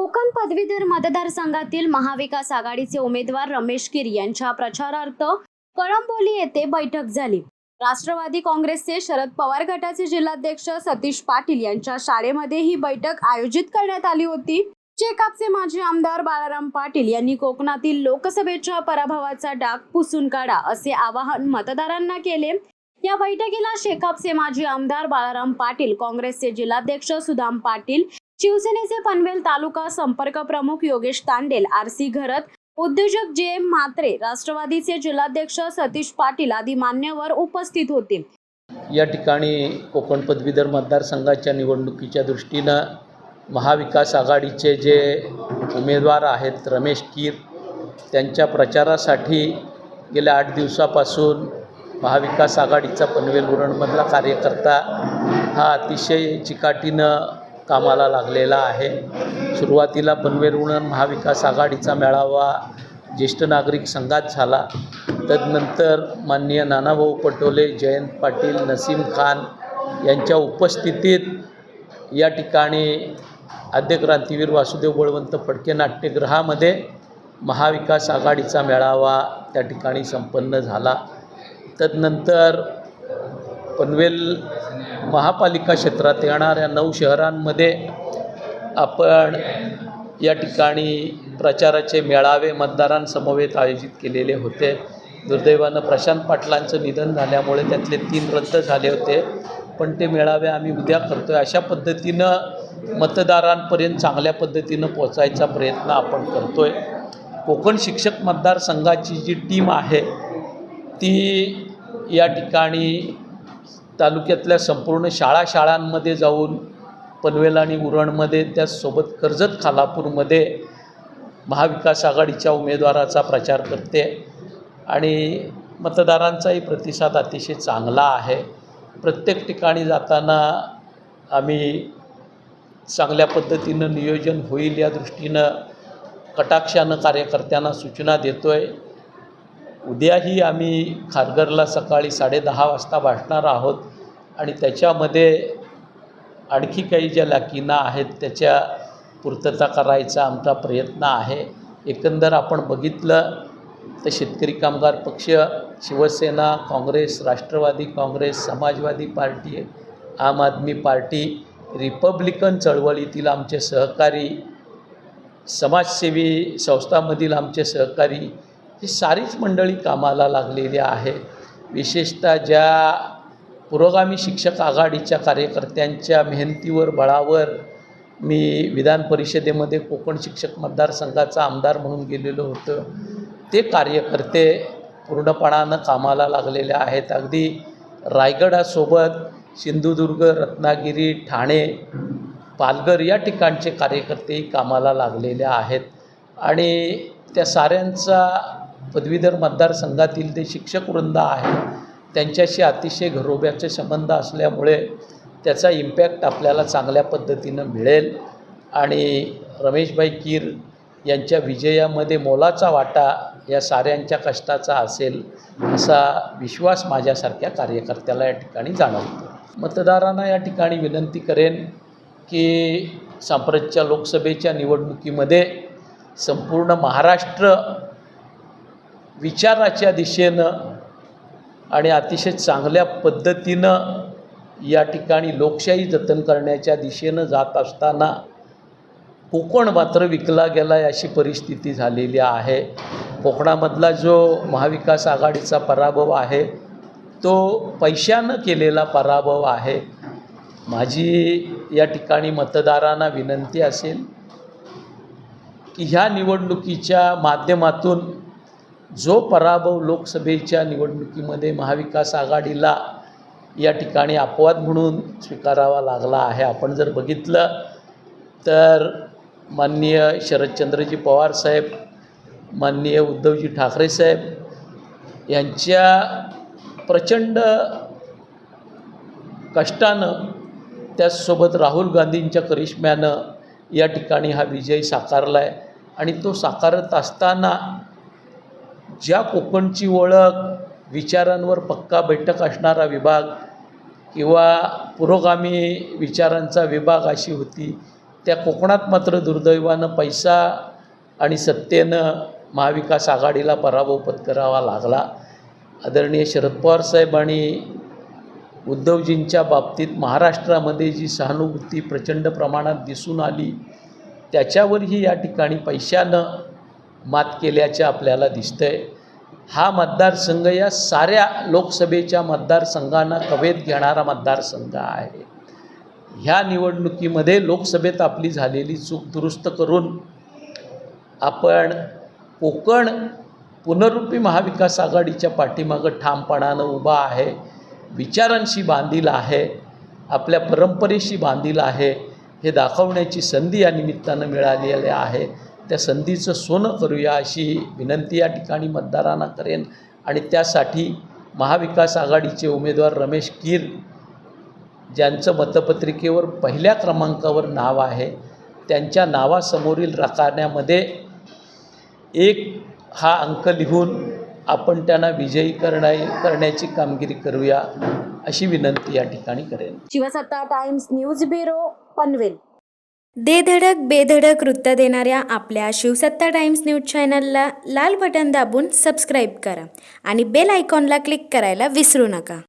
कोकण पदवीधर मतदारसंघातील महाविकास आघाडीचे उमेदवार रमेश कीर यांच्या प्रचारार्थ कळंबोली येथे बैठक झाली। राष्ट्रवादी काँग्रेसचे शरद पवार गटाचे जिल्हाध्यक्ष सतीश पाटील यांच्या शाळेमध्ये ही बैठक आयोजित करण्यात आली होती। शेकापचे माजी आमदार बाळाराम पाटील यांनी कोकणातील लोकसभेच्या पराभवाचा डाग पुसून काढा असे आवाहन मतदारांना केले। या बैठकीला शेकापचे माजी आमदार बाळाराम पाटील, काँग्रेसचे जिल्हाध्यक्ष सुदाम पाटील, शिवसेनेचे पनवेल तालुका संपर्क प्रमुख योगेश तांडेल, आरसी घरत, उद्योजक जे म्हात्रे, राष्ट्रवादीचे जिल्हाध्यक्ष सतीश पाटील आदी मान्यवर उपस्थित होते। या ठिकाणी कोकण पदवीधर मतदारसंघाच्या निवडणुकीच्या दृष्टीने महाविकास आघाडीचे जे उमेदवार आहेत रमेश कीर, त्यांच्या प्रचारासाठी गेल्या 8 दिवसापासून महाविकास आघाडीचा पनवेल उरणमधला कार्यकर्ता हा अतिशय चिकाटीनं कामाला लागलेला आहे। सुरुवातीला पनवेल उरण महाविकास आघाडीचा मेळावा ज्येष्ठ नागरिक संघात झाला। तदनंतर माननीय नानाभाऊ पटोले, जयंत पाटील, नसीम खान यांच्या उपस्थितीत या ठिकाणी आद्य क्रांतीवीर वासुदेव बळवंत फडके नाट्यगृहामध्ये महाविकास आघाडीचा मेळावा त्या ठिकाणी संपन्न झाला। तदनंतर पनवेल महापालिका क्षेत्रात येणाऱ्या 9 शहरांमध्ये आपण या ठिकाणी प्रचाराचे मेळावे मतदारांसमवेत आयोजित केलेले होते। दुर्दैवानं प्रशांत पाटलांचं निधन झाल्यामुळे त्यातले 3 रद्द झाले होते, पण ते मेळावे आम्ही उद्या करतो आहे। अशा पद्धतीनं मतदारांपर्यंत चांगल्या पद्धतीनं पोचायचा प्रयत्न आपण करतो आहे। कोकण शिक्षक मतदारसंघाची जी टीम आहे ती या ठिकाणी तालुक्यातल्या संपूर्ण शाळांमध्ये जाऊन पनवेल आणि उरणमध्ये, त्याचसोबत कर्जत खालापूरमध्ये महाविकास आघाडीच्या उमेदवाराचा प्रचार करते आणि मतदारांचाही प्रतिसाद अतिशय चांगला आहे। प्रत्येक ठिकाणी जाताना आम्ही चांगल्या पद्धतीनं नियोजन होईल या दृष्टीनं कटाक्षानं कार्यकर्त्यांना सूचना देतो आहे। उद्याही आम्ही खारघरला सकाळी 10:30 वाजता भाषणार आहोत आणि त्याच्यामध्ये आणखी काही ज्या लाकीना आहेत त्याच्या पूर्तता करायचा आमचा प्रयत्न आहे। एकंदर आपण बघितलं तर शेतकरी कामगार पक्ष, शिवसेना, काँग्रेस, राष्ट्रवादी काँग्रेस, समाजवादी पार्टी, आम आदमी पार्टी, रिपब्लिकन चळवळीतील आमचे सहकारी, समाजसेवी संस्थांमधील आमचे सहकारी, ही सारीच मंडळी कामाला लागलेली आहे। विशेषतः ज्या पुरोगामी शिक्षक आघाडीच्या कार्यकर्त्यांच्या मेहनतीवर, बळावर मी विधान परिषदेमध्ये कोकण शिक्षक मतदारसंघाचा आमदार म्हणून गेलेलो होतो, ते कार्यकर्ते पूर्णपणानं कामाला लागलेले आहेत। अगदी रायगडासोबत सिंधुदुर्ग, रत्नागिरी, ठाणे, पालघर या ठिकाणचे कार्यकर्तेही कामाला लागलेले आहेत आणि त्या साऱ्यांचा पदवीधर मतदारसंघातील जे शिक्षक वृंद आहे त्यांच्याशी अतिशय घरोब्याचे संबंध असल्यामुळे त्याचा इम्पॅक्ट आपल्याला चांगल्या पद्धतीनं मिळेल आणि रमेशभाई कीर यांच्या विजयामध्ये मोलाचा वाटा या साऱ्यांच्या कष्टाचा असेल असा विश्वास माझ्यासारख्या कार्यकर्त्याला या ठिकाणी जाणवतो। मतदारांना या ठिकाणी विनंती करेन की सांप्रतच्या लोकसभेच्या निवडणुकीमध्ये संपूर्ण महाराष्ट्र विचाराच्या दिशेनं आणि अतिशय चांगल्या पद्धतीनं या ठिकाणी लोकशाही जतन करण्याच्या दिशेनं जात असताना कोकण मात्र विकला गेला अशी परिस्थिती झालेली आहे। कोकणामधला जो महाविकास आघाडीचा पराभव आहे तो पैशानं केलेला पराभव आहे। माझी या ठिकाणी मतदारांना विनंती असेल की ह्या निवडणुकीच्या माध्यमातून जो पराभव लोकसभेच्या निवडणुकीमध्ये महाविकास आघाडीला या ठिकाणी अपवाद म्हणून स्वीकारावा लागला आहे, आपण जर बघितलं तर माननीय शरदचंद्रजी पवार साहेब, माननीय उद्धवजी ठाकरे साहेब यांच्या प्रचंड कष्टानं, त्याचसोबत राहुल गांधींच्या करिश्म्यानं या ठिकाणी हा विजय साकारला आहे आणि तो साकारत असताना ज्या कोकणची ओळख विचारांवर पक्का बैठक असणारा विभाग किंवा पुरोगामी विचारांचा विभाग अशी होती, त्या कोकणात मात्र दुर्दैवानं पैसा आणि सत्तेनं महाविकास आघाडीला पराभव पत्करावा लागला. आदरणीय शरद पवार साहेब आणि उद्धवजींच्या बाबतीत महाराष्ट्रामध्ये जी सहानुभूती प्रचंड प्रमाणात दिसून आली, त्याच्यावरही या ठिकाणी पैशानं मात केल्याचे आपल्याला दिसतंय. हा मतदारसंघ या साऱ्या लोकसभेच्या मतदारसंघांना कवेत घेणारा मतदारसंघ आहे. ह्या निवडणुकीमध्ये लोकसभेत आपली झालेली चूक दुरुस्त करून आपण कोकण पुनरुपी महाविकास आघाडीच्या पाठीमागं ठामपणानं उभा आहे, विचारांशी बांधील आहे, आपल्या परंपरेशी बांधील आहे, हे दाखवण्याची संधी या निमित्तानं मिळालेली आहे. त्या संधीचं सोनं करूया अशी विनंती या ठिकाणी मतदारांना करेन. आणि त्यासाठी महाविकास आघाडीचे उमेदवार रमेश कीर, ज्यांचं मतपत्रिकेवर पहिल्या क्रमांकावर नाव आहे, त्यांच्या नावासमोरील रकान्यामध्ये 1 हा अंक लिहून आपण त्यांना विजयी करण्याची कामगिरी करूया अशी विनंती या ठिकाणी करेन. शिवसत्ता टाइम्स न्यूज ब्युरो, पनवेल. दे धडक बेधडक वृत्त देणाऱ्या आपल्या शिवसत्ता टाइम्स न्यूज चॅनलला लाल बटन दाबून सबस्क्राईब करा आणि बेल आयकॉनला क्लिक करायला विसरू नका.